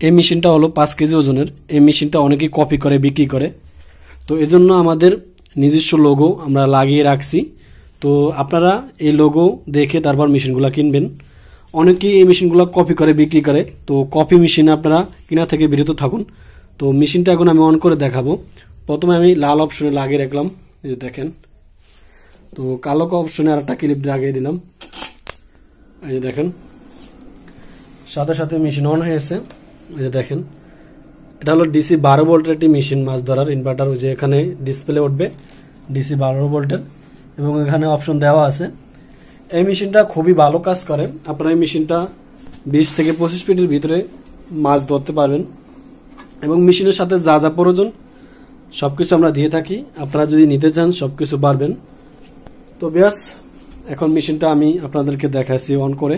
এই মেশিনটা হলো 5 কেজি ওজনের। এই মেশিনটা অনেকেই কপি করে বিক্রি করে, তো এজন্য আমাদের নিজস্ব লোগো আমরা লাগিয়ে রাখছি। তো আপনারা এই লোগো দেখে তারপর মেশিনগুলো কিনবেন। অনেকেই এই মেশিনগুলো কপি করে বিক্রি করে, তো কপি মেশিন আপনারা কিনা থেকে বিরত থাকুন। তো মেশিনটা এখন আমি অন করে দেখাবো। প্রথমে আমি লাল অপশনে লাগিয়ে রাখলাম, এই যে দেখেন। তো কালো অপশনে আর একটা ক্লিপ লাগিয়ে দিলাম, এই যে দেখেন। সাথে সাথে মেশিন অন হয়েছে, এই যে দেখেন। এটা হলো ডিসি 12 ভোল্টের একটি মেশিন, মাছ ধরার ইনভার্টার। ওই যে এখানে ডিসপ্লে উঠবে ডিসি 12 ভোল্টের, এবং এখানে অপশন দেওয়া আছে। এই মেশিনটা খুবই ভালো কাজ করে। আপনারা এই মেশিনটা 20 থেকে 25 ফিটের ভিতরে মাছ ধরতে পারবেন, এবং মেশিনের সাথে যা যা প্রয়োজন সবকিছু আমরা দিয়ে থাকি। আপনারা যদি নিতে চান সবকিছু পারবেন। তো ব্যাস, এখন মেশিনটা আমি আপনাদেরকে দেখাচ্ছি অন করে।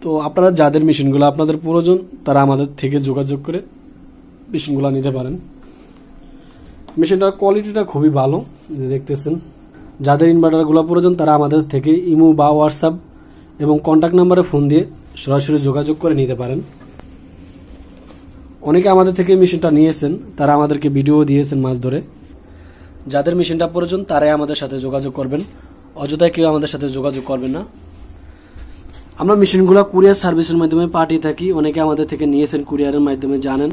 তো আপনারা যাদের মেশিনগুলো আপনাদের প্রয়োজন তারা আমাদের থেকে যোগাযোগ করে মেশিনগুলো নিতে পারেন। মেশিনটার কোয়ালিটিটা খুবই ভালো, দেখতেছেন। যাদের ইনভার্টারগুলো প্রয়োজন তারা আমাদের থেকে ইমো বা হোয়াটসঅ্যাপ এবং কন্ট্যাক্ট নাম্বারে ফোন দিয়ে সরাসরি যোগাযোগ করে নিতে পারেন। অনেকে আমাদের থেকে মেশিনটা নিয়েছেন, তারা আমাদেরকে ভিডিও দিয়েছেন মাছ ধরে। যাদের মেশিনটা প্রয়োজন তারাই আমাদের সাথে যোগাযোগ করবেন, অযথায় কেউ আমাদের সাথে যোগাযোগ করবেন না। আমরা মেশিনগুলো কুরিয়ার সার্ভিসের মাধ্যমে পাঠিয়ে থাকি। অনেকে আমাদের থেকে নিয়েছেন কুরিয়ারের মাধ্যমে, জানেন।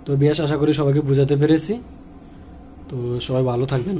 তো বেশ আশা করি সবাইকে বুঝাতে পেরেছি। তো সবাই ভালো থাকবেন।